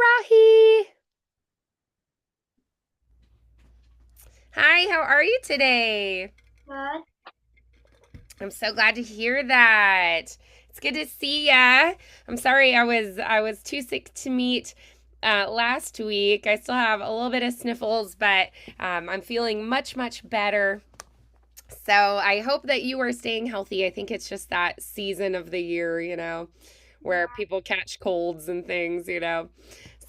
Raahee. Hi, how are you today? Good. I'm so glad to hear that. It's good to see ya. I'm sorry I was too sick to meet last week. I still have a little bit of sniffles, but I'm feeling much better. So I hope that you are staying healthy. I think it's just that season of the year, where people catch colds and things.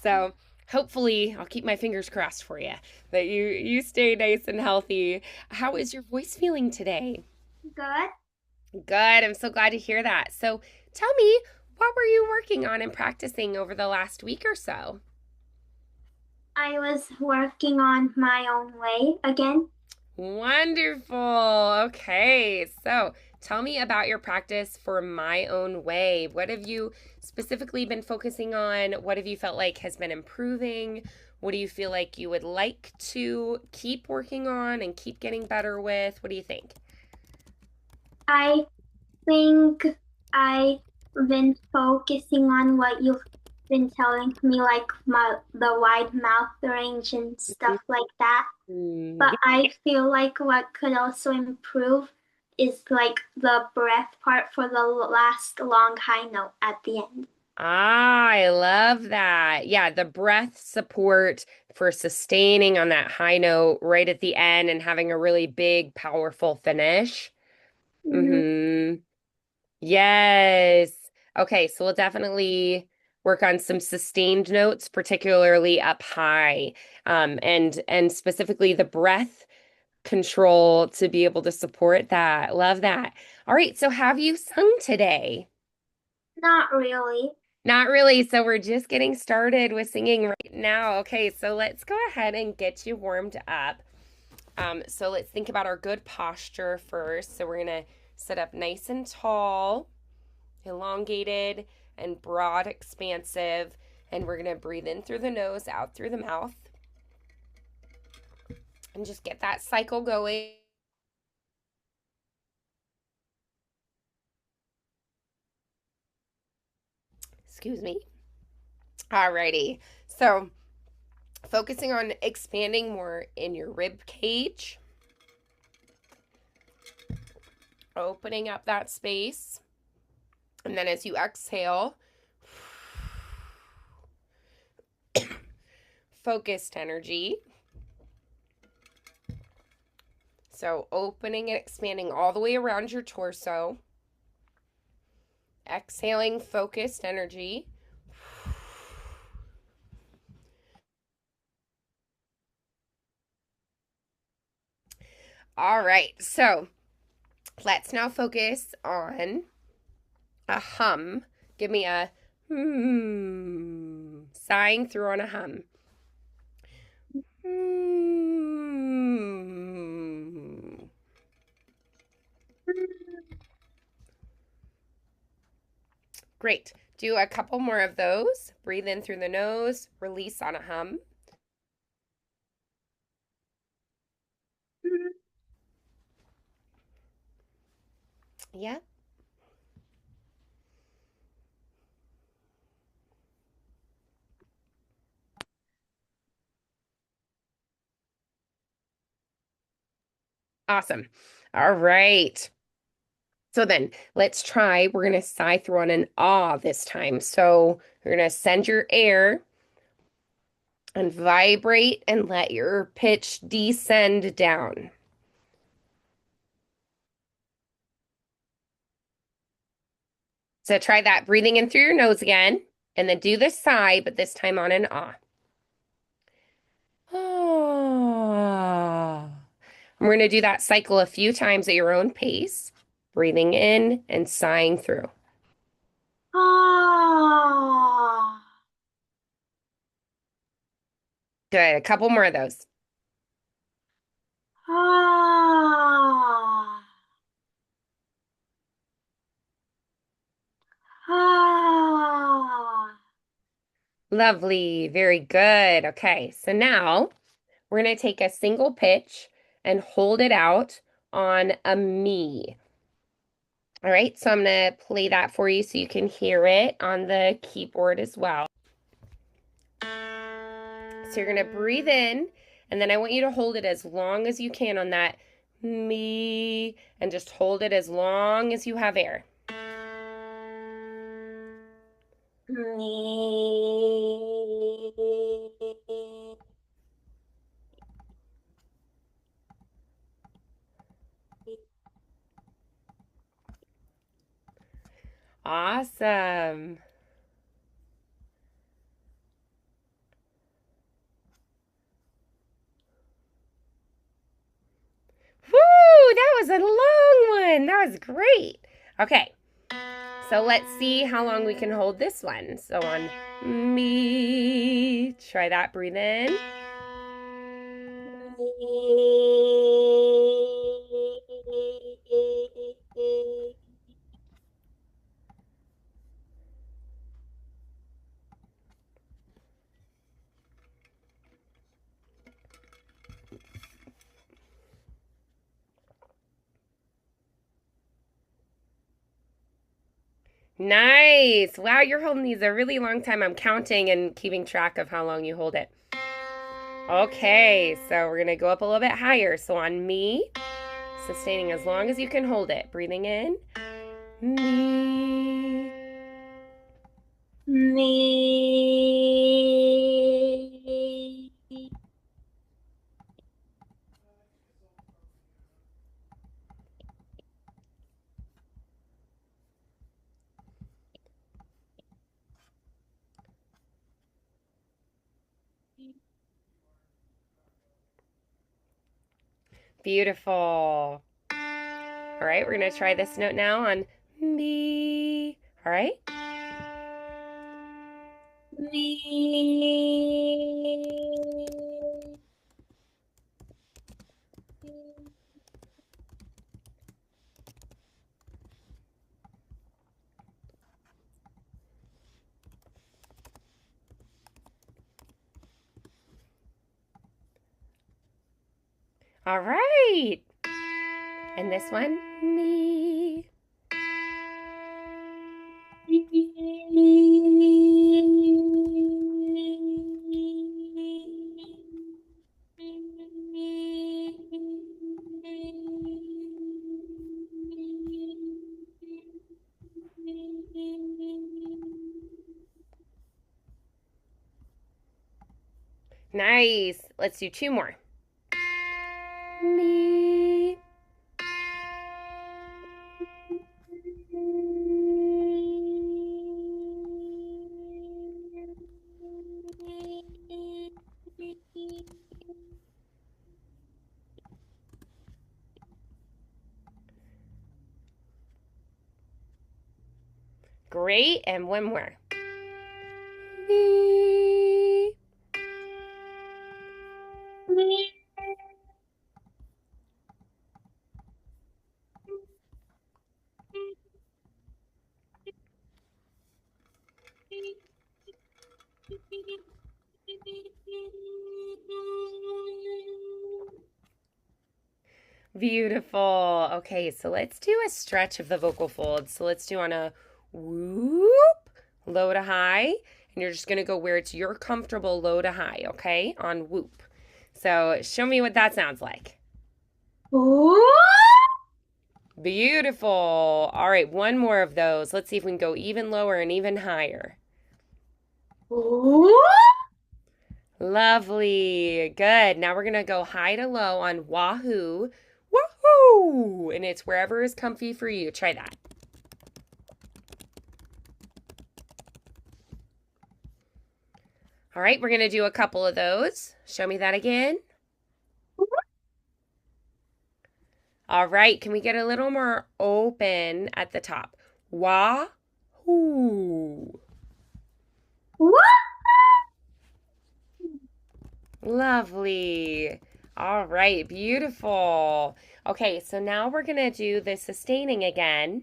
So hopefully I'll keep my fingers crossed for you that you stay nice and healthy. How is your voice feeling today? Good. Good. I'm so glad to hear that. So tell me, what were you working on and practicing over the last week or so? I was working on my own way again. Wonderful. Okay. So tell me about your practice for my own way. What have you specifically been focusing on? What have you felt like has been improving? What do you feel like you would like to keep working on and keep getting better with? What do you think? I think I've been focusing on what you've been telling me, like the wide mouth range and stuff like that. But Mhm. I feel like what could also improve is like the breath part for the last long high note at the end. Ah, I love that. Yeah, the breath support for sustaining on that high note right at the end and having a really big, powerful finish. Hmm. Mm-hmm. Yes. Okay, so we'll definitely work on some sustained notes, particularly up high, and specifically the breath control to be able to support that. Love that. All right, so have you sung today? Not really. Not really. So we're just getting started with singing right now. Okay, so let's go ahead and get you warmed up. So let's think about our good posture first. So we're gonna sit up nice and tall, elongated and broad, expansive, and we're gonna breathe in through the nose, out through the mouth, and just get that cycle going. Excuse me. Alrighty. So focusing on expanding more in your rib cage, opening up that space. And then as you exhale, focused energy. So opening and expanding all the way around your torso. Exhaling focused energy. All right. So let's now focus on a hum. Give me a sighing through on a hum. Hmm. Great. Do a couple more of those. Breathe in through the nose, release on a hum. Yeah. Awesome. All right. So then let's try. We're going to sigh through on an ah this time. So you're going to send your air and vibrate and let your pitch descend down. So try that breathing in through your nose again and then do the sigh, but this time on an ah. Ah. And we're going to do that cycle a few times at your own pace, breathing in and sighing through. Ah. Good. A couple more of those. Ah. Ah. Lovely. Very good. Okay. So now we're going to take a single pitch and hold it out on a me. All right. So I'm going to play that for you so you can hear it on the keyboard as well. So you're going to breathe in, and then I want you to hold it as long as you can on that me, and just hold it as long as you have air. Me. Awesome. Woo! That was a long one. That was great. Okay. So let's see how long we can hold this one. So on me, try that. Breathe in. Nice. Wow, you're holding these a really long time. I'm counting and keeping track of how long you hold it. Okay, so we're going to go up a little bit higher. So on me, sustaining as long as you can hold it. Breathing in. Me. Me. Beautiful. All right, we're going to try this note now on me. All right. Me. All right. And this one, me. Nice. Let's do two more. Me. Great. And one more. Me. Beautiful. Okay, so let's do a stretch of the vocal folds. So let's do on a whoop, low to high, and you're just going to go where it's your comfortable low to high, okay? On whoop. So show me what that sounds like. Beautiful. All right, one more of those. Let's see if we can go even lower and even higher. Lovely. Good. Now we're going to go high to low on wahoo. Wahoo! And it's wherever is comfy for you. Try that. All right, we're going to do a couple of those. Show me that again. All right, can we get a little more open at the top? Wahoo. Lovely. All right, beautiful. Okay, so now we're going to do the sustaining again,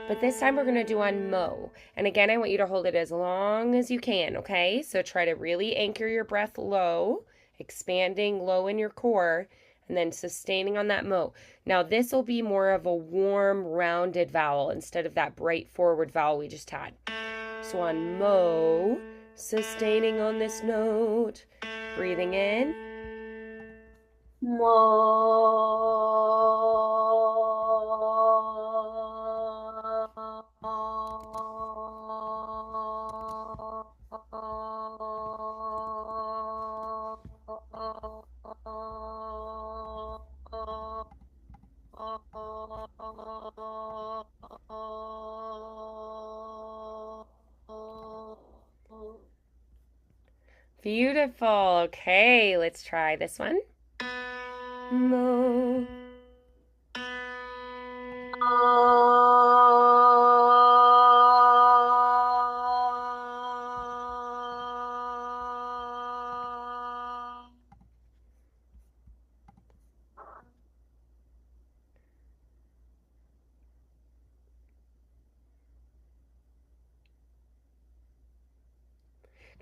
but this time we're going to do on mo. And again, I want you to hold it as long as you can, okay? So try to really anchor your breath low, expanding low in your core, and then sustaining on that mo. Now, this will be more of a warm, rounded vowel instead of that bright forward vowel we just had. So on mo, sustaining on this note, Breathing in. Mo. Beautiful. Okay, let's try this one. Mo.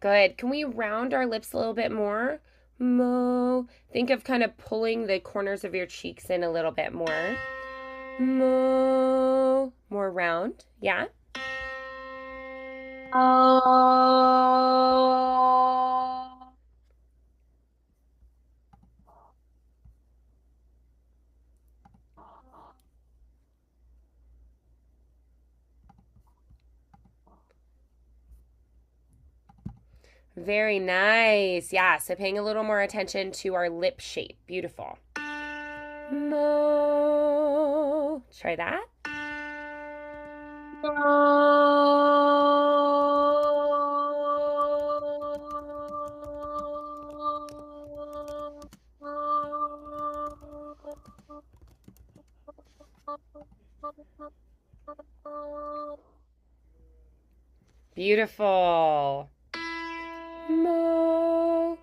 Good. Can we round our lips a little bit more? Mo. Think of kind of pulling the corners of your cheeks in a little bit more. Mo. More round. Yeah. Very nice. Yeah, so paying a little more attention to our lip shape. Beautiful. Mo. Try that. Beautiful. Mo.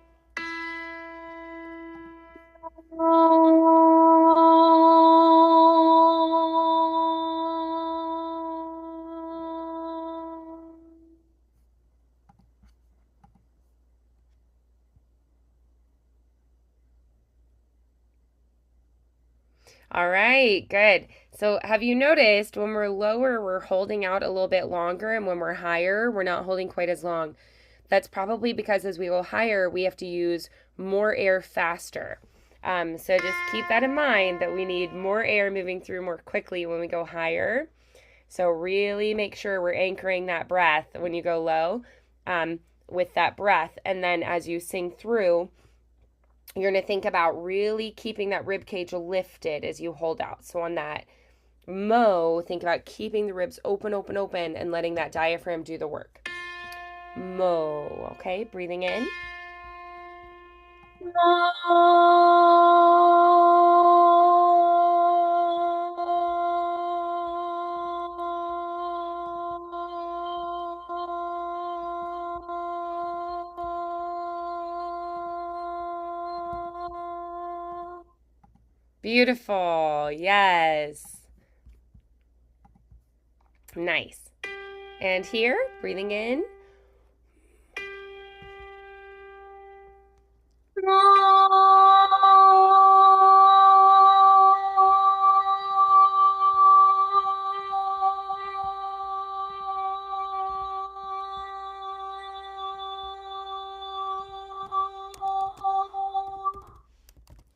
All right, good. So, have you noticed when we're lower, we're holding out a little bit longer, and when we're higher, we're not holding quite as long? That's probably because as we go higher, we have to use more air faster. So, just keep that in mind that we need more air moving through more quickly when we go higher. So, really make sure we're anchoring that breath when you go low with that breath. And then as you sing through, you're going to think about really keeping that rib cage lifted as you hold out. So on that mo, think about keeping the ribs open, open, open, and letting that diaphragm do the work. Mo. Okay, breathing in. Beautiful. Yes. Nice. And here, breathing in.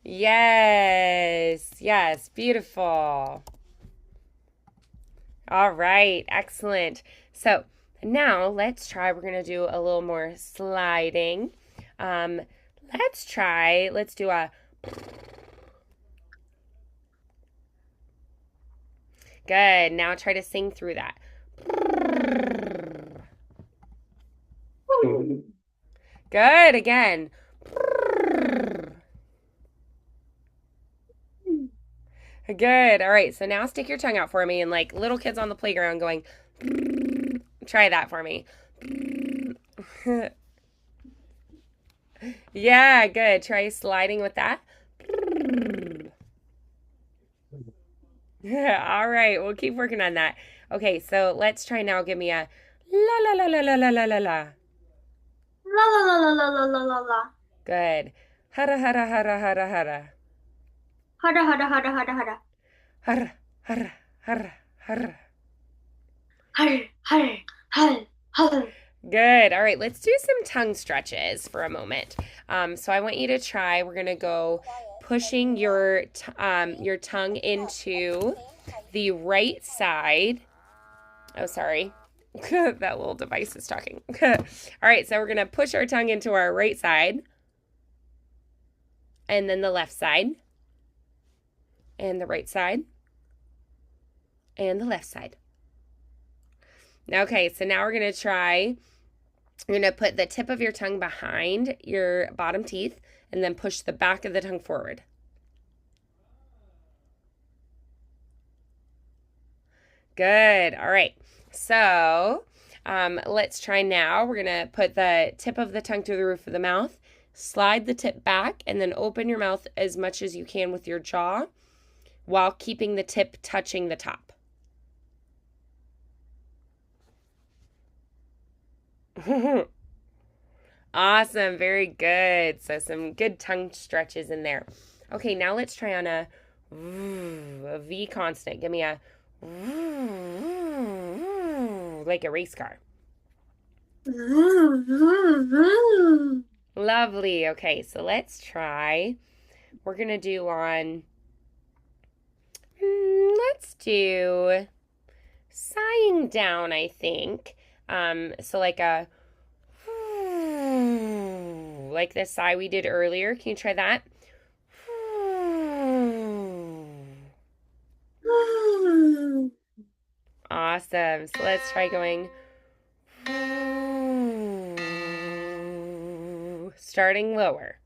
Yes. Yes. Beautiful. All right. Excellent. So now let's try. We're going to do a little more sliding. Um, let's do a good. Now try to sing through that. Good. Again. Good. All right. So now stick your tongue out for me and like little kids on the playground going, try that for me. Yeah, good. Try sliding with that. All right. We'll keep working on that. Okay. So let's try now. Give me a la la la la la la la la la. La la la la la la la la la. Good. Hara hara hara hara hara. Hada hada hada hada hada. Hara hara hara hara. Har har har har. Good. All right, let's do some tongue stretches for a moment. So I want you to try. We're gonna go pushing your tongue into the right side. Oh, sorry. That little device is talking. All right, so we're gonna push our tongue into our right side, and then the left side, and the right side, and the left side. Okay, so now we're gonna try. You're going to put the tip of your tongue behind your bottom teeth and then push the back of the tongue forward. Good. All right. So let's try now. We're going to put the tip of the tongue to the roof of the mouth, slide the tip back, and then open your mouth as much as you can with your jaw while keeping the tip touching the top. Awesome. Very good. So some good tongue stretches in there. Okay, now let's try on a V consonant. Give me a like a race car. Lovely. Okay, so let's try. We're going to do on, let's do sighing down, I think. So like a, like the sigh we did earlier. Can you try that? Awesome. So let's try going. Starting lower.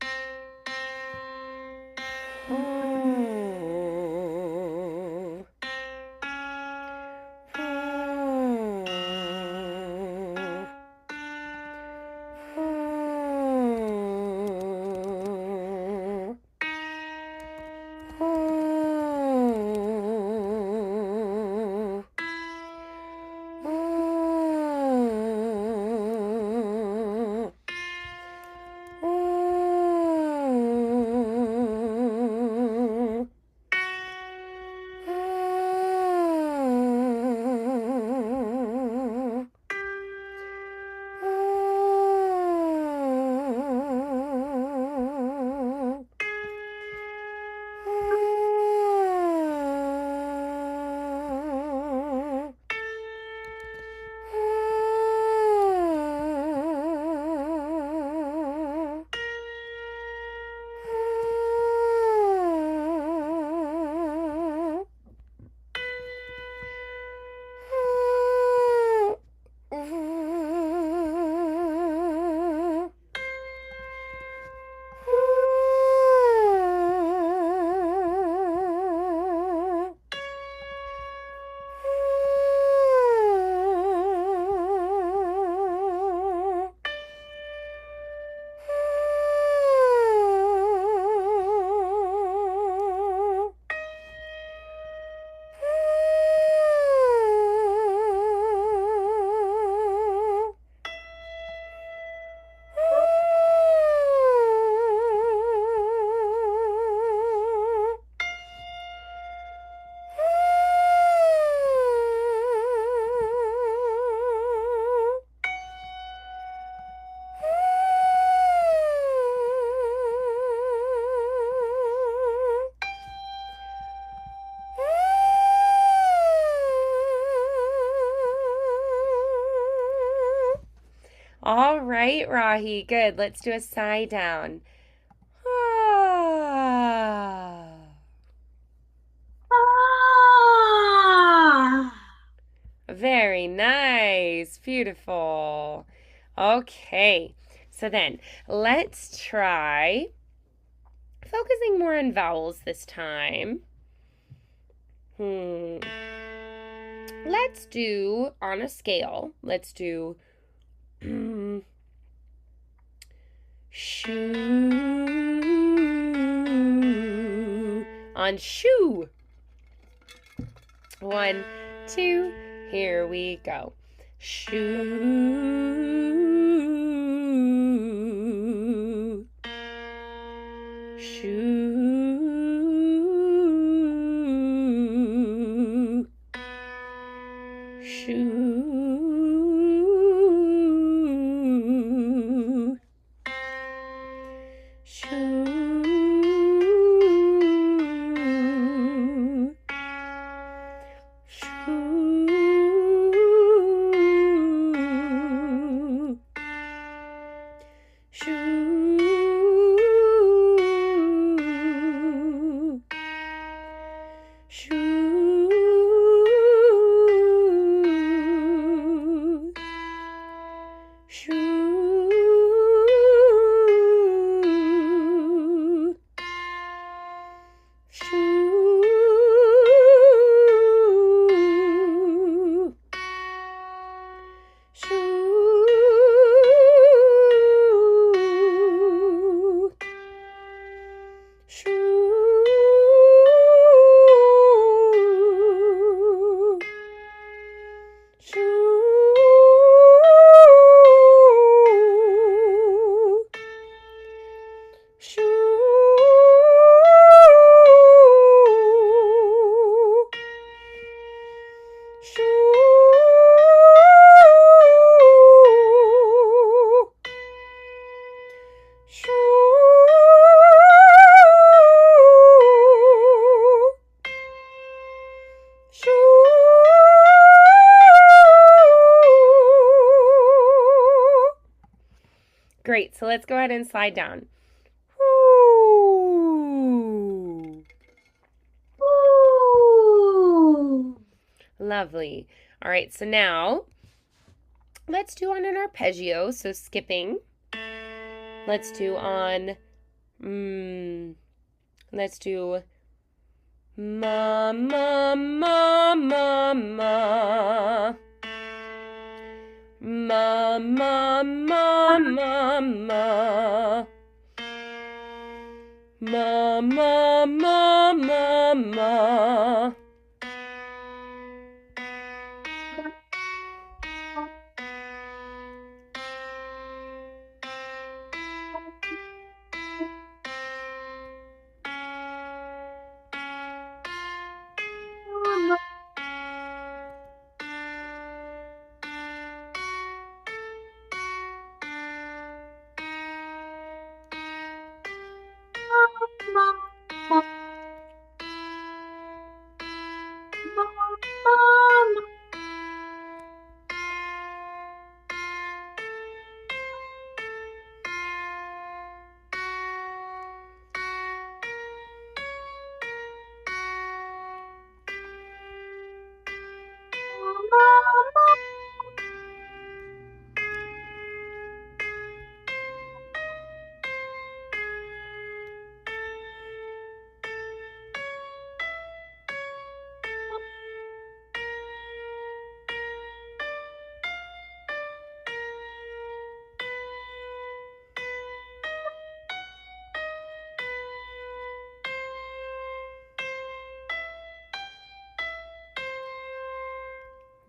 All right, Raahee. Good. Let's do a sigh down. Ah. Very nice. Beautiful. Okay. So then let's try focusing more on vowels this time. Let's do on a scale. Let's do shoe on shoe. 1, 2, here we go. Shoe, shoe, shoe. Great. So let's go ahead and slide down. Ooh. Lovely. All right. So now let's do on an arpeggio. So skipping. Let's do on. Let's do ma ma ma ma ma. Ma ma ma ma ma. Ma ma ma ma ma.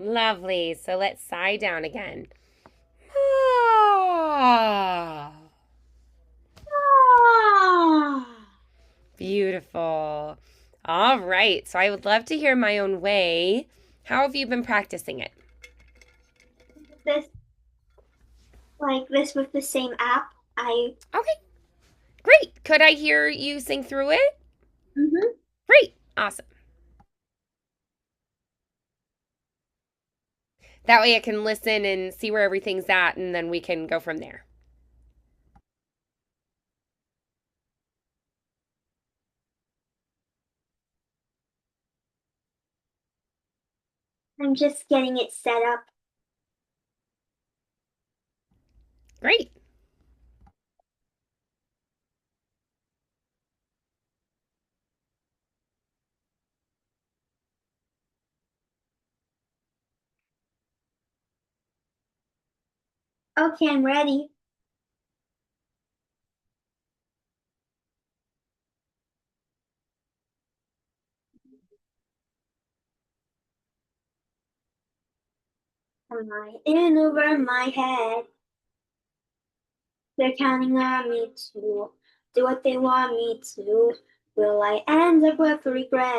Lovely. So let's sigh down again. Ah. Beautiful. All right. So I would love to hear my own way. How have you been practicing it? This like this with the same app. Okay. Great. Could I hear you sing through it? Mhm. Great. Awesome. That way I can listen and see where everything's at, and then we can go from there. I'm just getting it set up. Great. Okay, I'm ready. Am I in over my head? They're counting on me to do what they want me to. Will I end up with regret?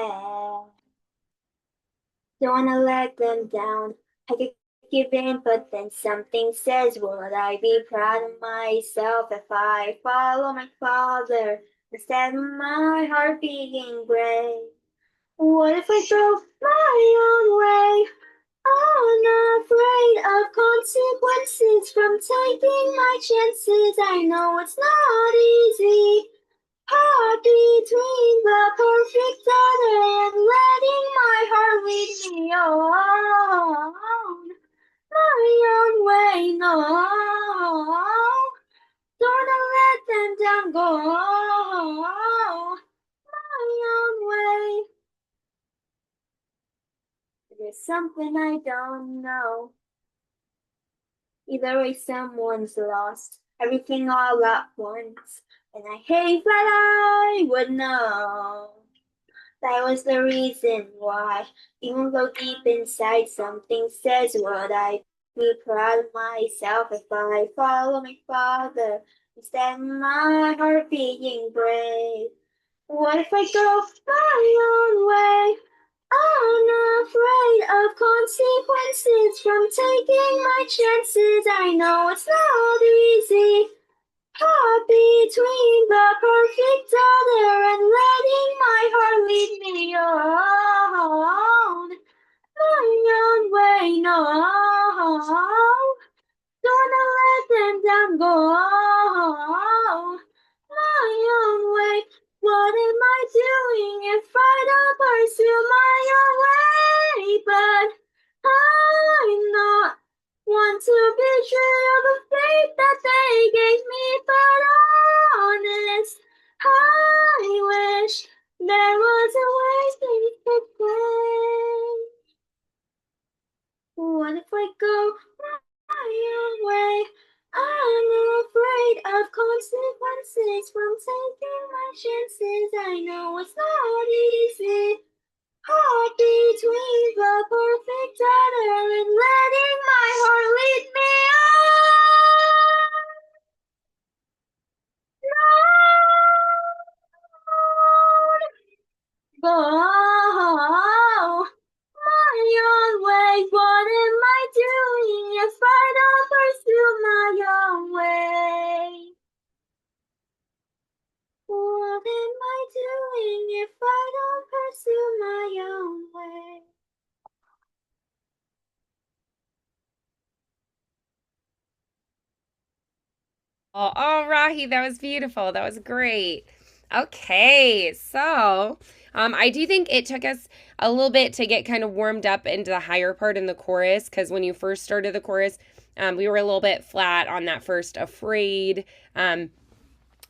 Don't wanna let them down. I could give in, but then something says, would I be proud of myself if I follow my father instead of my heart being brave? What if I drove my own way? Unafraid of consequences from taking my chances. I know it's not easy. Caught between the perfect other and letting my heart lead me on my own way. No, don't let them down. Go my own way. There's something I don't know. Either way, someone's lost everything all at once. And I hate that I would know. That was the reason why, even though deep inside something says, would I be proud of myself if I follow my father instead of my heart being brave? What if I go my own way? Unafraid of consequences from taking my chances. I know it's not easy. Caught between the perfect other and letting my heart lead me on. My own way, no. Gonna let them down, go my own way. What am I doing if I don't pursue my own way? But I'm not one to betray the faith that they gave me. But honest, I wish there was a way things could change. What if I go my own way? I'm afraid of consequences from taking my chances. I know it's not easy. Caught between the perfect other and letting my heart lead me on. Go my own way. What am I doing if I don't pursue my own way? What am I doing if I don't pursue my own way? Oh, Raahee, that was beautiful. That was great. Okay, so I do think it took us a little bit to get kind of warmed up into the higher part in the chorus because when you first started the chorus, we were a little bit flat on that first afraid.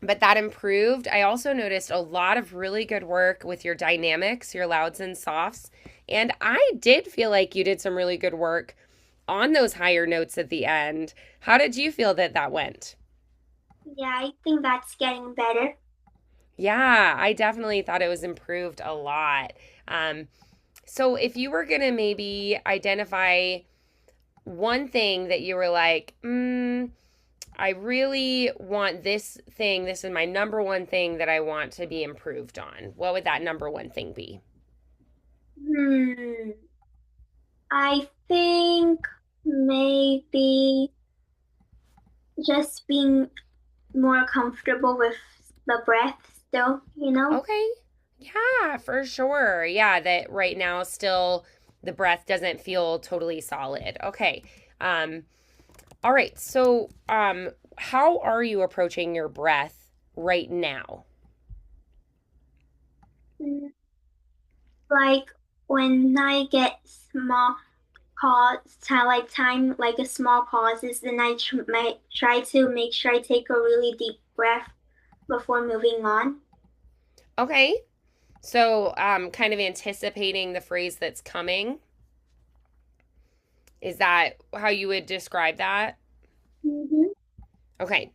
But that improved. I also noticed a lot of really good work with your dynamics, your louds and softs. And I did feel like you did some really good work on those higher notes at the end. How did you feel that that went? Yeah, I think that's getting better. Yeah, I definitely thought it was improved a lot. Um, so if you were going to maybe identify one thing that you were like, I really want this thing, this is my number one thing that I want to be improved on, what would that number one thing be? Hmm. I think maybe just being more comfortable with the breath still, you know? Okay. Yeah, for sure. Yeah, that right now still the breath doesn't feel totally solid. Okay. Um, all right. So, how are you approaching your breath right now? Mm, like when I get small pause, like time, like a small pauses, then might try to make sure I take a really deep breath before moving on. Okay. So, kind of anticipating the phrase that's coming. Is that how you would describe that? Mm-hmm. Okay.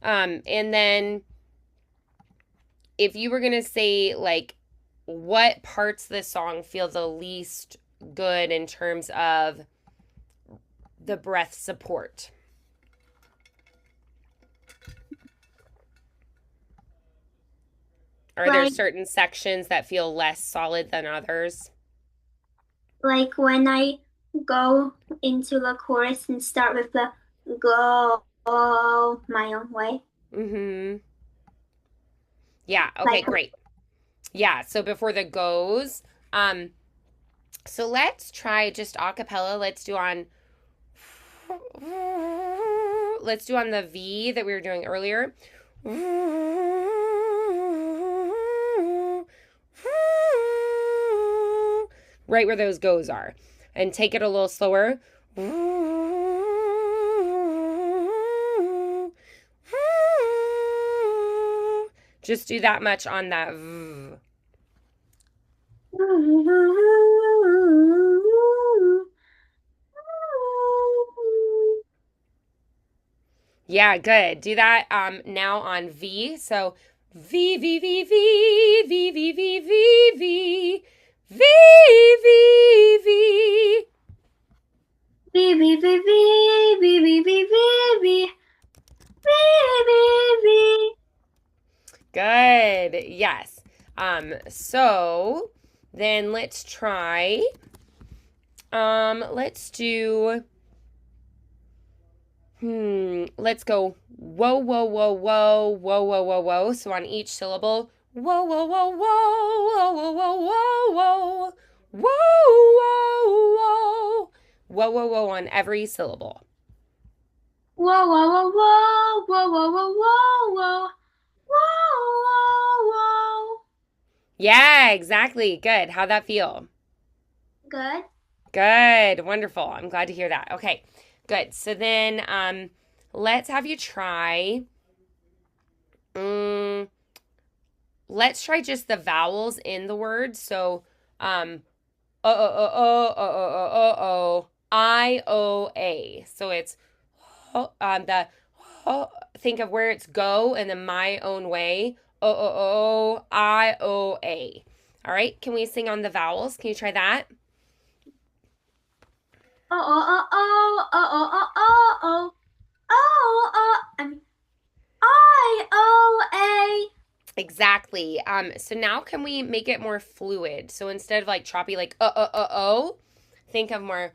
And then if you were going to say, like, what parts of the song feel the least good in terms of the breath support? Are there Like certain sections that feel less solid than others? like when I go into the chorus and start with the go my own way. Mm-hmm. Yeah. Okay, Like great. Yeah. So before the goes, um, so let's try just a cappella. Let's do on the V that we were doing earlier. Right where those goes are. And take it a little slower. Just do that much on that V. Yeah, good. Do that now on V. So V V V V V V V V V V V V. V V V V V V V V V V. Good. Yes. So Then let's try. Let's do. Let's go. Whoa, whoa, whoa, whoa, whoa, whoa, whoa, whoa. So on each syllable. Whoa, whoa, whoa, whoa, whoa, whoa, whoa, whoa, whoa, whoa, whoa, whoa, whoa, whoa on every syllable. Whoa, whoa, whoa, whoa, whoa, whoa, whoa, whoa, whoa, whoa, whoa. Yeah, exactly. Good. How'd that feel? Good. Good. Wonderful. I'm glad to hear that. Okay. Good. So then let's have you try. Um, let's try just the vowels in the word. So I O A. So it's the think of where it's go and then my own way. I O A. All right. Can we sing on the vowels? Can you try that? Oh, oh, oh, oh, oh, oh, oh, oh, oh, oh. I-O-A. Exactly. So now can we make it more fluid? So instead of like choppy, like think of more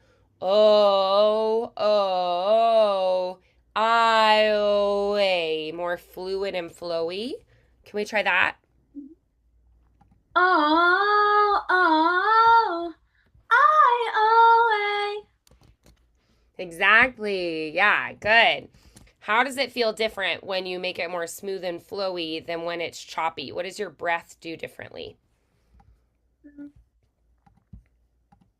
I O A, more fluid and flowy. Can we try that? Oh, oh, I-O-A. Exactly. Yeah, good. How does it feel different when you make it more smooth and flowy than when it's choppy? What does your breath do differently?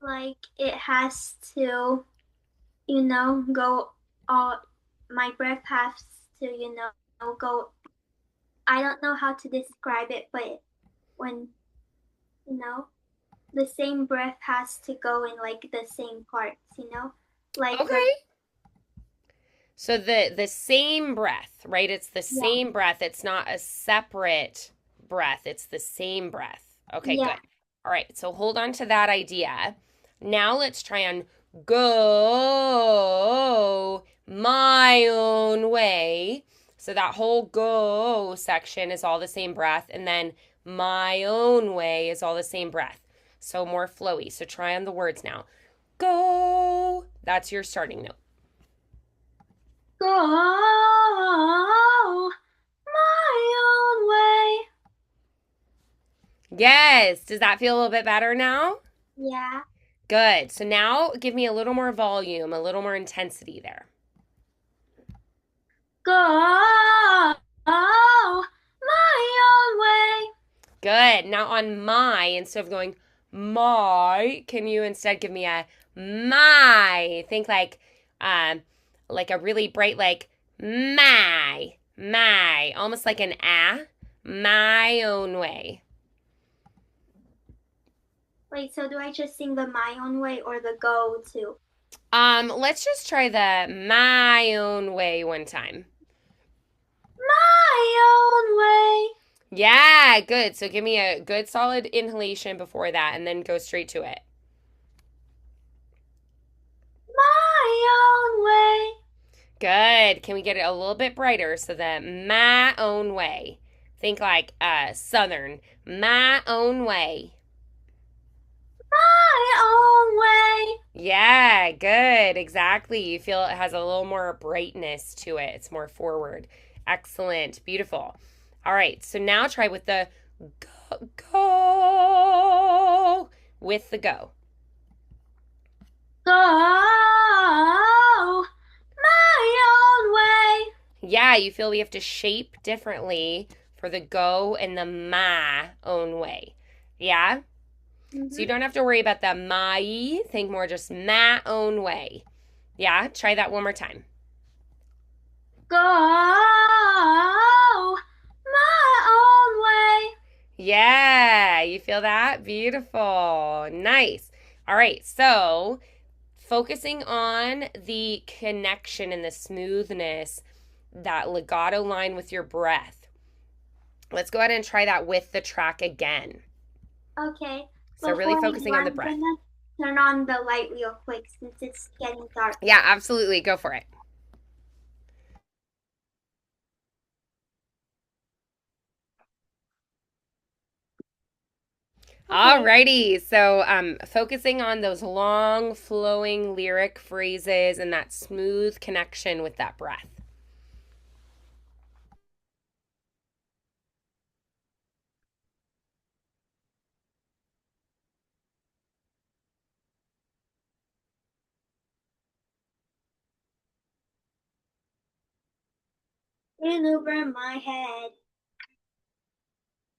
Like it has to, go all, my breath has to, go. I don't know how to describe it, but when, you know, the same breath has to go in like the same parts. Like the, Okay. So the same breath, right? It's the yeah, same breath. It's not a separate breath. It's the same breath. Okay, yeah. good. All right. So hold on to that idea. Now let's try on go my own way. So that whole go section is all the same breath and then my own way is all the same breath. So more flowy. So try on the words now. Go. That's your starting note. Go my own way. Yes. Does that feel a little bit better now? Yeah. Good. So now give me a little more volume, a little more intensity there. Go my own way. Good. Now on my, instead of going my, can you instead give me a my? Think like a really bright my, almost like an my own way. Wait, so do I just sing the my own way or the go too? Let's just try the my own way one time. My own way. Yeah, good. So give me a good solid inhalation before that and then go straight to it. My own way. Good. Can we get it a little bit brighter so that my own way? Think like southern. My own way. My own way. Yeah, good. Exactly. You feel it has a little more brightness to it. It's more forward. Excellent. Beautiful. All right. So now try with the go with the go. Go my own way. Yeah, you feel we have to shape differently for the go and the my own way. Yeah? So you Mm-hmm. don't have to worry about the my. Think more just my own way. Yeah? Try that one more time. Go my own way. Yeah, you feel that? Beautiful. Nice. All right, so focusing on the connection and the smoothness, that legato line with your breath. Let's go ahead and try that with the track again. Okay. So, really Before we do, focusing on the I'm breath. gonna turn on the light real quick since it's getting dark. Yeah, absolutely. Go for it. Okay. Alrighty, so focusing on those long flowing lyric phrases and that smooth connection with that breath. In over my head,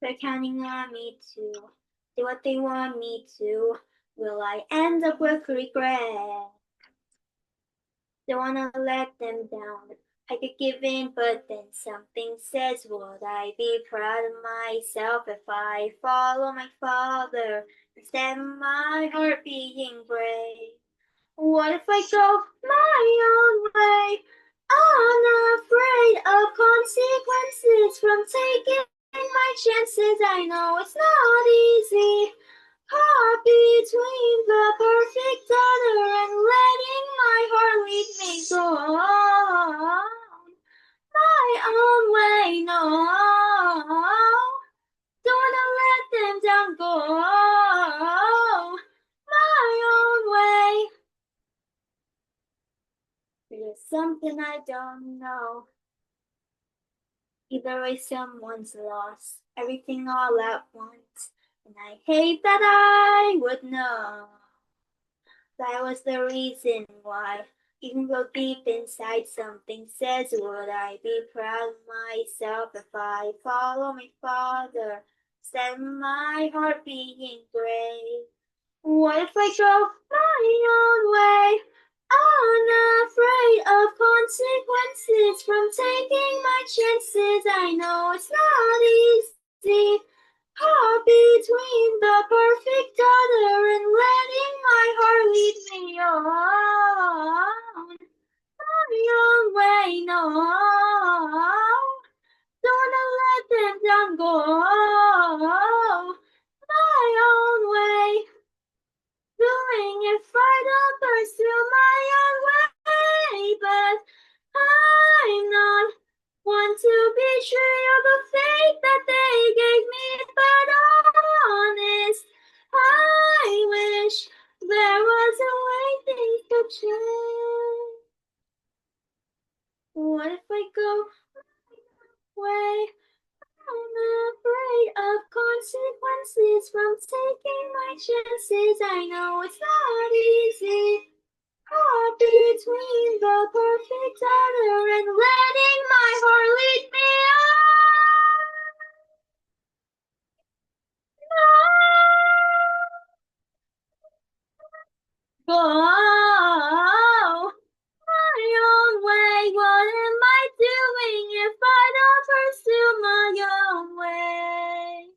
they're counting on me to do what they want me to. Will I end up with regret? Don't wanna let them down. I could give in, but then something says, would I be proud of myself if I follow my father instead of my heart being brave? What if I go my own way? Unafraid of consequences from taking my chances. I know it's not easy. Caught between the perfect other and letting my heart lead me go my own way. No, don't wanna let them down. Go my own way. There's something I don't know. Either way, someone's lost everything all at once. And I hate that I would know that was the reason why. Even though deep inside something says, would I be proud of myself if I follow my father? Set my heart being brave. What if I go my own way? Unafraid of consequences from taking my chances. I know it's not easy. Caught between the perfect other and letting my heart lead me on my own way. No, don't wanna let them down. Go my own way. Doing it for the pursue my own way, but I'm not one to betray all the faith that they gave me. But honest, I wish there was a way things could change. What if I go away? I'm afraid of consequences from taking my chances. I know it's not easy. Caught between the perfect other and letting my heart lead me on. Go my own way. What am I doing if I don't pursue my own way?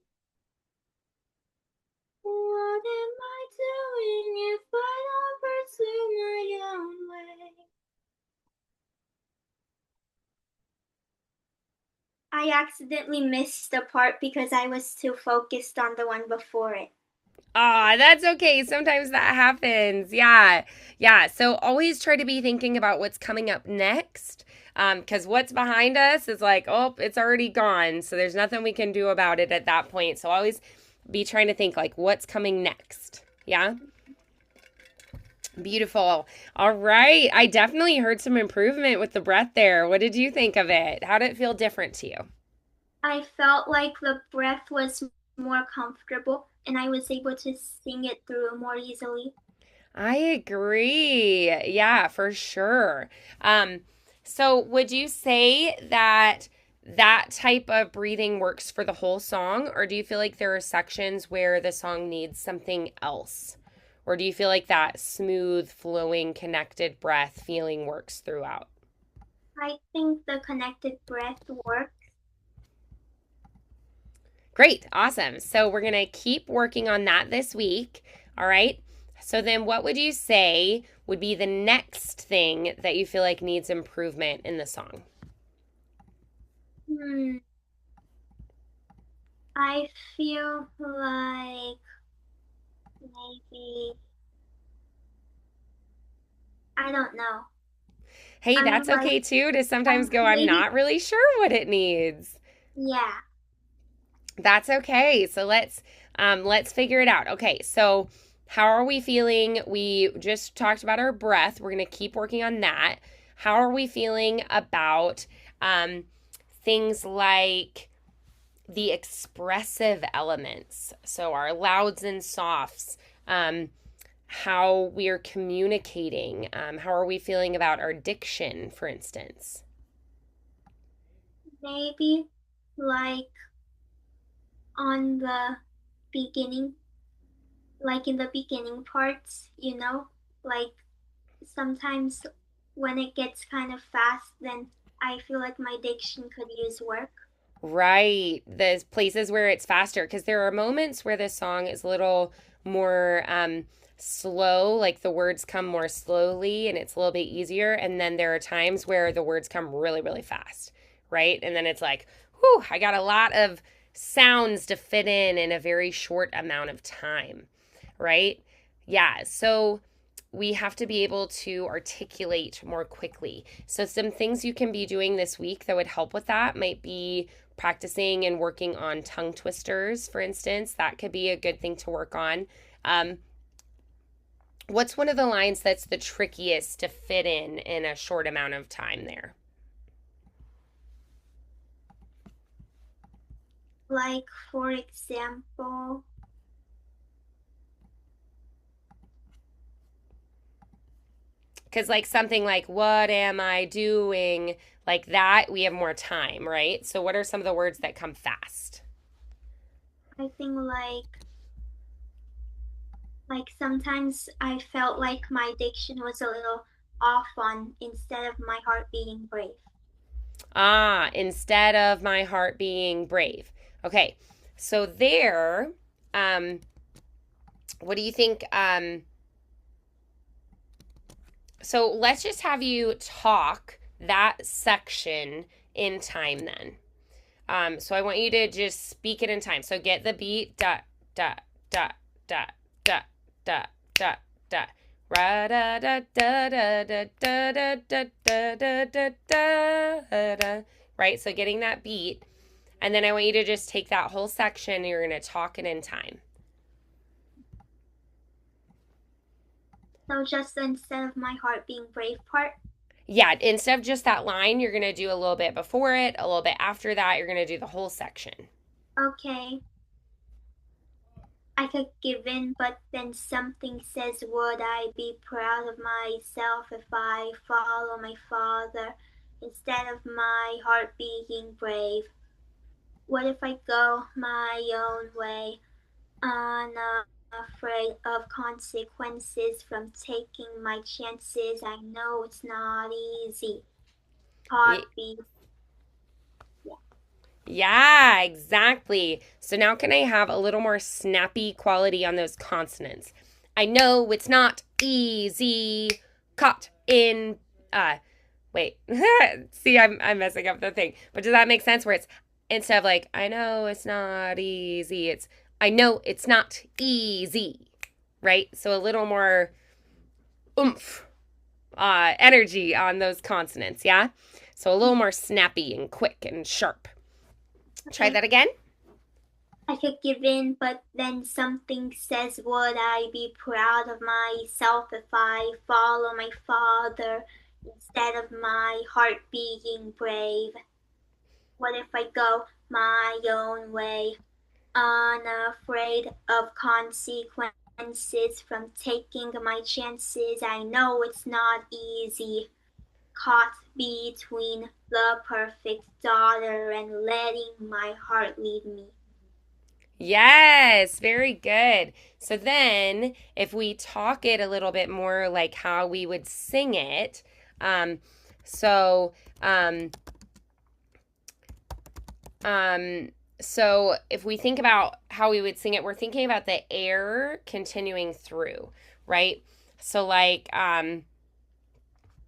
What am I doing if I don't pursue my own way? I accidentally missed the part because I was too focused on the one before it. Ah, that's okay. Sometimes that happens. Yeah. Yeah. So always try to be thinking about what's coming up next. Because what's behind us is like, oh, it's already gone. So there's nothing we can do about it at that point. So always be trying to think like what's coming next. Yeah. Beautiful. All right. I definitely heard some improvement with the breath there. What did you think of it? How did it feel different to you? I felt like the breath was more comfortable and I was able to sing it through more easily. I agree. Yeah, for sure. Um, so would you say that that type of breathing works for the whole song, or do you feel like there are sections where the song needs something else? Or do you feel like that smooth, flowing, connected breath feeling works throughout? I think the connected breath worked. Great, awesome. So we're going to keep working on that this week. All right. So then, what would you say would be the next thing that you feel like needs improvement in the song? Hmm. I feel like maybe, I don't know. Hey, I'm that's like, okay too to sometimes go, I'm maybe, not really sure what it needs. yeah. That's okay. So Let's figure it out. Okay, so how are we feeling? We just talked about our breath. We're going to keep working on that. How are we feeling about um, things like the expressive elements? So, our louds and softs, how we are communicating. How are we feeling about our diction, for instance? Maybe like on the beginning, like in the beginning parts, like sometimes when it gets kind of fast, then I feel like my diction could use work. Right. There's places where it's faster because there are moments where the song is a little more slow, like the words come more slowly and it's a little bit easier. And then there are times where the words come really, really fast, right? And then it's like, whew, I got a lot of sounds to fit in a very short amount of time, right? Yeah. So we have to be able to articulate more quickly. So, some things you can be doing this week that would help with that might be practicing and working on tongue twisters, for instance. That could be a good thing to work on. Um, what's one of the lines that's the trickiest to fit in a short amount of time there? Like, for example, Because, like, something like, what am I doing? Like that, we have more time, right? So, what are some of the words that come fast? I think like sometimes I felt like my diction was a little off on instead of my heart being brave. Ah, instead of my heart being brave. Okay, so there, um, what do you think? So let's just have you talk that section in time then. So I want you to just speak it in time. So get the beat, da, da, da, da, da, da, da, da. Ra da da da da da da da da da da da da. Right? So getting that beat. And then I want you to just take that whole section and you're going to talk it in time. So just instead of my heart being brave part. Yeah, instead of just that line, you're going to do a little bit before it, a little bit after that. You're going to do the whole section. Okay. I could give in, but then something says, would I be proud of myself if I follow my father instead of my heart being brave? What if I go my own way, unafraid of consequences from taking my chances? I know it's not easy. Heartbeat. Yeah, exactly. So now can I have a little more snappy quality on those consonants? I know it's not easy. Caught in wait. See, I'm messing up the thing. But does that make sense where it's instead of like I know it's not easy, it's I know it's not easy. Right? So a little more oomph energy on those consonants, yeah? So a little more snappy and quick and sharp. Try Okay. that again. I could give in, but then something says, would I be proud of myself if I follow my father instead of my heart being brave? What if I go my own way, unafraid of consequences from taking my chances? I know it's not easy. Caught between the perfect daughter and letting my heart lead me. Yes, very good. So then, if we talk it a little bit more like how we would sing it, um, so um, um, so if we think about how we would sing it, we're thinking about the air continuing through, right? So like,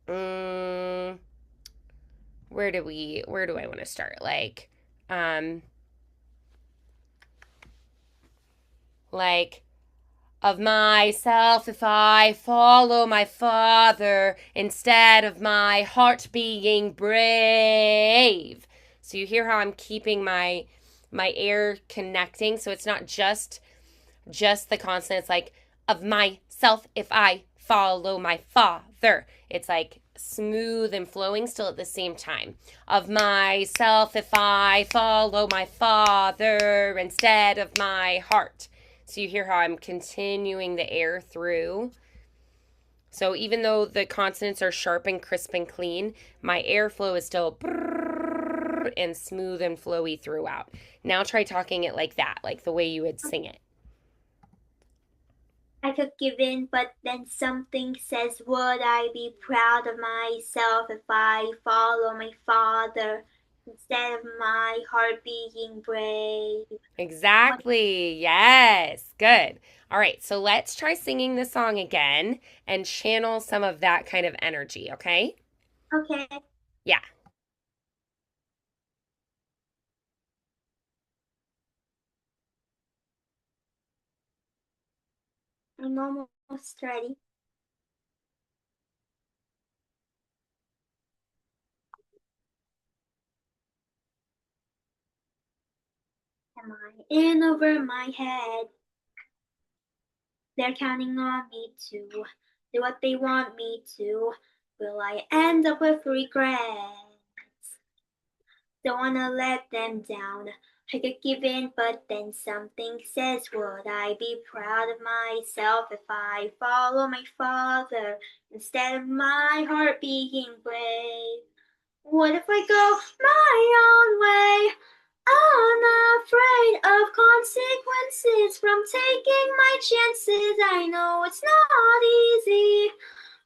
mm, where do I want to start? Like of myself if I follow my father instead of my heart being brave. So you hear how I'm keeping my air connecting, so it's not just just the consonants, like of myself if I follow my father. It's like smooth and flowing still at the same time. Of myself if I follow my father instead of my heart. So you hear how I'm continuing the air through. So even though the consonants are sharp and crisp and clean, my airflow is still and smooth and flowy throughout. Now try talking it like that, like the way you would sing it. I could give in, but then something says, would I be proud of myself if I follow my father instead of my heart being brave? What? Exactly. Yes. Good. All right. So let's try singing the song again and channel some of that kind of energy. Okay. Okay, Yeah. I'm almost ready. Am I in over my head? They're counting on me to do what they want me to. Will I end up with regrets? Don't wanna let them down. I could give in, but then something says, would I be proud of myself if I follow my father instead of my heart being brave? What if I go my own way? Unafraid of consequences from taking my chances. I know it's not easy.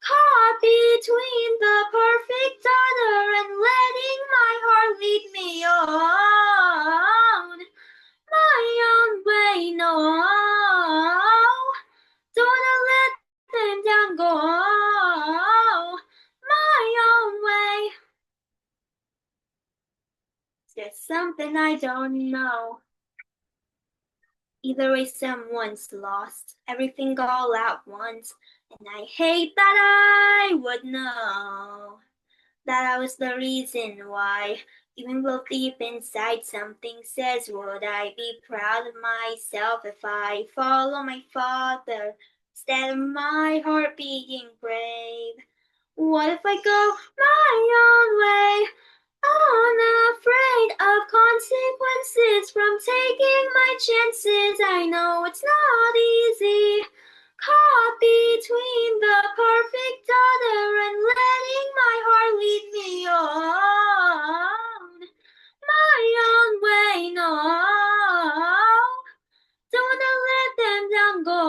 Caught between the perfect daughter and letting my heart lead me on. My own way, no. Don't wanna let them down, go. My own way. There's something I don't know. Either way, someone's lost everything all at once, and I hate that I would know that I was the reason why. Even though deep inside something says, would I be proud of myself if I follow my father instead of my heart being brave? What if I go my own way? Unafraid of consequences from taking my chances. I know it's not easy. Caught between the perfect other and letting my heart lead me on. My own way, no. Don't wanna let them down, go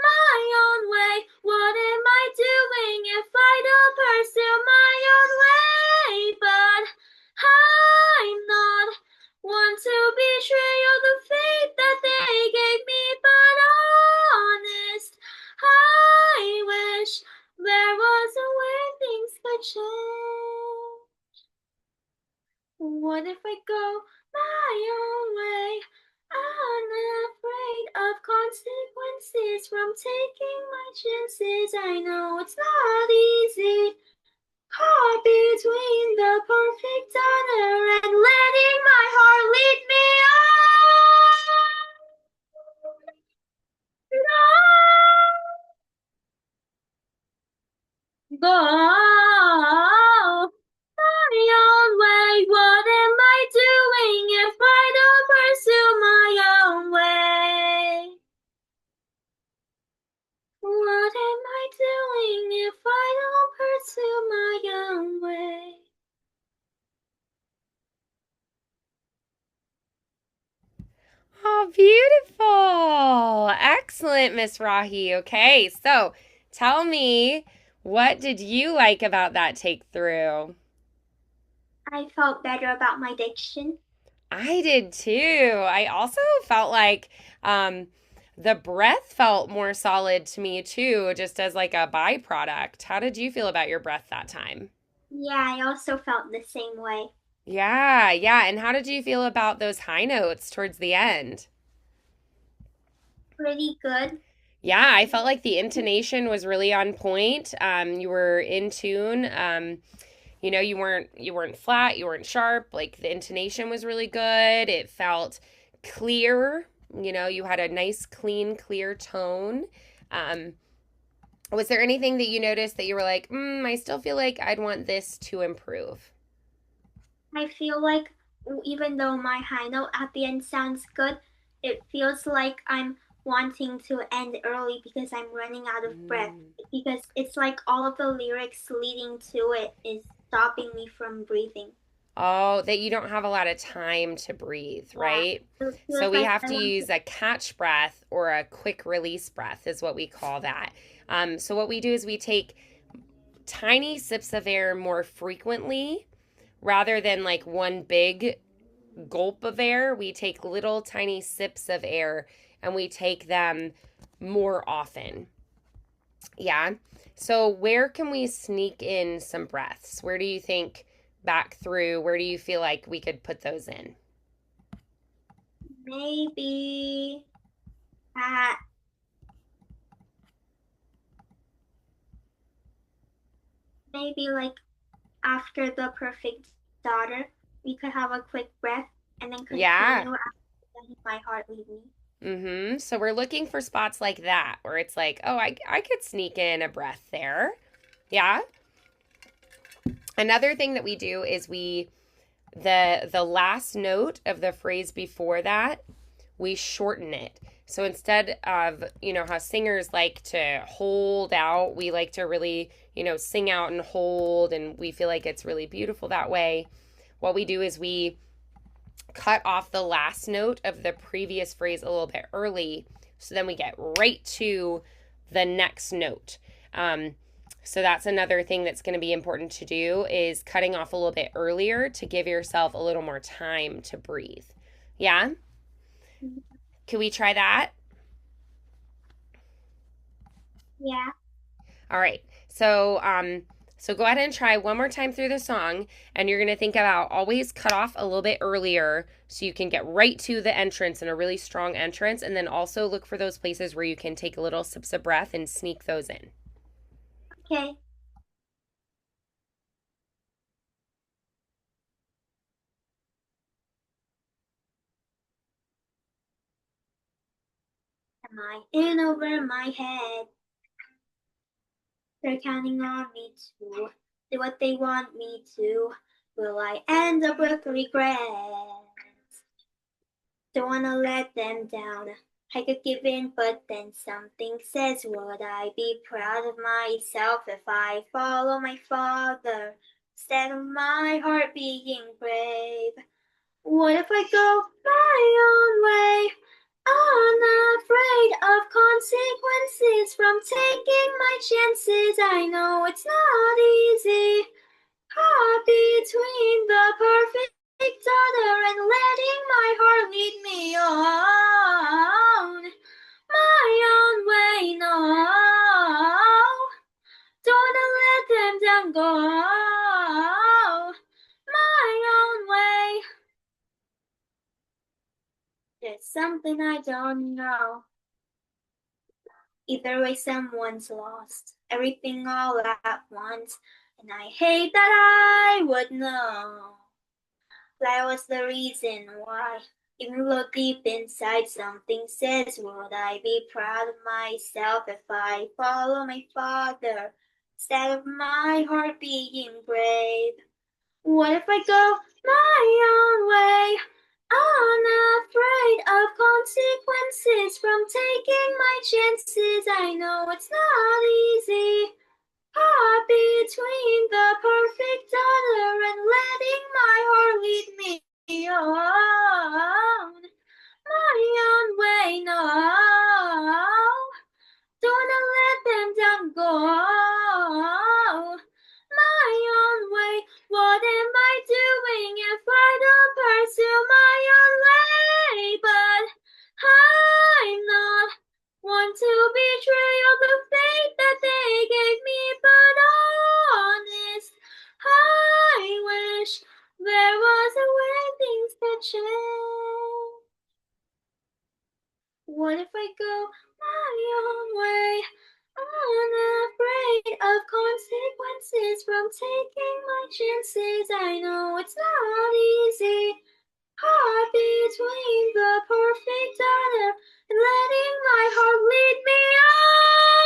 my own way. What am I doing if I don't pursue my own way? But I'm not one to betray all the faith that they gave me. But honest, I wish there was a way things could change. What if I go my own way? Unafraid of consequences from taking my chances. I know it's not easy. Caught between the perfect honor and letting my heart lead me on. Go my own way. What am I doing if I don't pursue my own way? What am I doing if I don't pursue my own way? Oh, beautiful. Excellent, Miss Rahi. Okay, so tell me, what did you like about that take through? I felt better about my diction. I did too. I also felt like um, the breath felt more solid to me too, just as like a byproduct. How did you feel about your breath that time? Yeah, I also felt the same way. Yeah, yeah. And how did you feel about those high notes towards the end? Pretty good. Yeah, I felt like the intonation was really on point. You were in tune. You weren't flat, you weren't sharp. Like the intonation was really good. It felt clear. You had a nice, clean, clear tone. Um, was there anything that you noticed that you were like, I still feel like I'd want this to improve? I feel like even though my high note at the end sounds good, it feels like I'm wanting to end early because I'm running out of breath. Mm. Because it's like all of the lyrics leading to it is stopping me from breathing. Oh, that you don't have a lot of time to breathe, Yeah. right? So it So feels we like have I to want to. use a catch breath or a quick release breath, is what we call that. So what we do is we take tiny sips of air more frequently rather than like one big gulp of air. We take little tiny sips of air and we take them more often. Yeah. So where can we sneak in some breaths? Where do you think back through? Where do you feel like we could put those in? Maybe at maybe like after the perfect daughter, we could have a quick breath and then Yeah. continue after letting my heart lead me. So we're looking for spots like that where it's like, oh, I could sneak in a breath there. Yeah. Another thing that we do is the last note of the phrase before that, we shorten it. So instead of, how singers like to hold out, we like to really, sing out and hold, and we feel like it's really beautiful that way. What we do is we cut off the last note of the previous phrase a little bit early. So then we get right to the next note. So that's another thing that's going to be important to do is cutting off a little bit earlier to give yourself a little more time to breathe. Yeah? Can we try that? Yeah. All right. So go ahead and try one more time through the song, and you're gonna think about always cut off a little bit earlier so you can get right to the entrance and a really strong entrance, and then also look for those places where you can take little sips of breath and sneak those in. Okay. Am I in over my head? They're counting on me to do what they want me to. Will I end up with regrets? Don't wanna let them down. I could give in, but then something says, would I be proud of myself if I follow my father instead of my heart being brave? What if I go my own way? Unafraid of consequences from taking my chances. I know it's not easy. Caught between the perfect other and letting my heart lead me on. My own way, no. Don't let them down, go. My own way. There's something I don't know. Either way, someone's lost everything all at once, and I hate that I would know. That was the reason why. Even though deep inside something says, would I be proud of myself if I follow my father instead of my heart being brave? What if I go my own way? Unafraid of consequences from taking my chances. I know it's not easy. Caught between the perfect other and letting my heart lead me on. My own way, no. Don't let them down, go. My own way. What am I doing if I don't pursue my own way? But I'm not one to betray all the faith that they gave me. But honest, I wish there was a way things could change. What if I go my own way? Unafraid of consequences from taking my chances. I know it's not easy. Caught between the perfect other and letting my heart lead me on.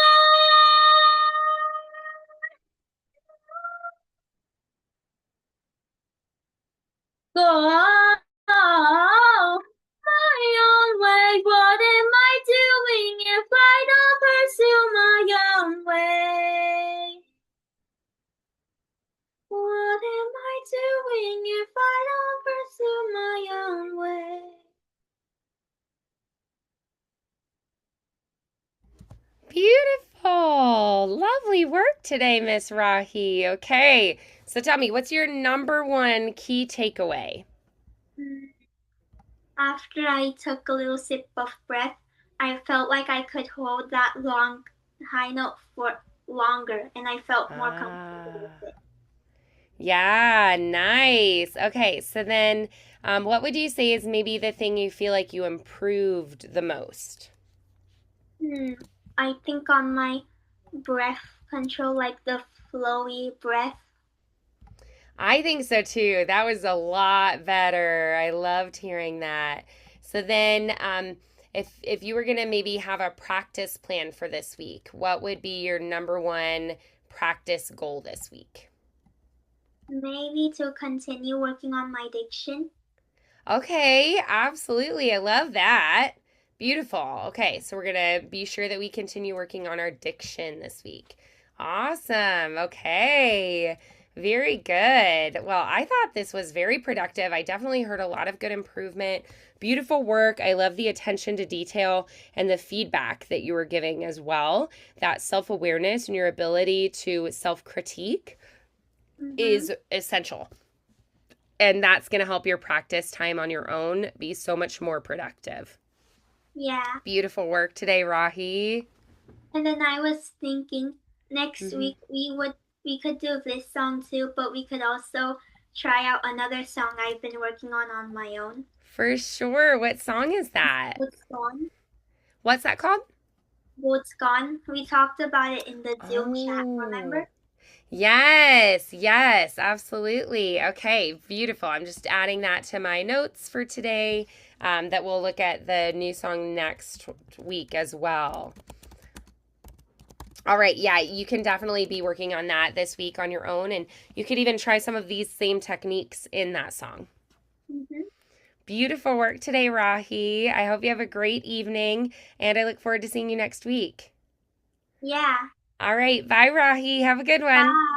Go my own way. What am I doing if I don't pursue my own way? What am I doing if I don't pursue my own way? Beautiful. Lovely work today, Miss Raahee. Okay. So tell me, what's your number one key takeaway? After I took a little sip of breath, I felt like I could hold that long high note for longer and I felt more comfortable Ah. with it. Yeah, nice. Okay, so then what would you say is maybe the thing you feel like you improved the most? Hmm. I think on my breath control, like the flowy breath. I think so too. That was a lot better. I loved hearing that. So then, if you were gonna maybe have a practice plan for this week, what would be your number one practice goal this week? Maybe to continue working on my diction. Okay, absolutely. I love that. Beautiful. Okay, so we're going to be sure that we continue working on our diction this week. Awesome. Okay. Very good. Well, I thought this was very productive. I definitely heard a lot of good improvement. Beautiful work. I love the attention to detail and the feedback that you were giving as well. That self awareness and your ability to self critique Mm-hmm. is essential, and that's going to help your practice time on your own be so much more productive. Yeah. Beautiful work today, Raahee. And then I was thinking next Mm-hmm. week we could do this song too, but we could also try out another song I've been working on my own. For sure. What song is that? What's gone? What's that called? What's gone? We talked about it in the Zoom chat, Oh, remember? yes, yes, absolutely. Okay, beautiful. I'm just adding that to my notes for today, that we'll look at the new song next week as well. All right, yeah, you can definitely be working on that this week on your own, and you could even try some of these same techniques in that song. Mm-hmm. Beautiful work today, Raahee. I hope you have a great evening, and I look forward to seeing you next week. Yeah. All right, bye, Raahee. Have a good one. Bye.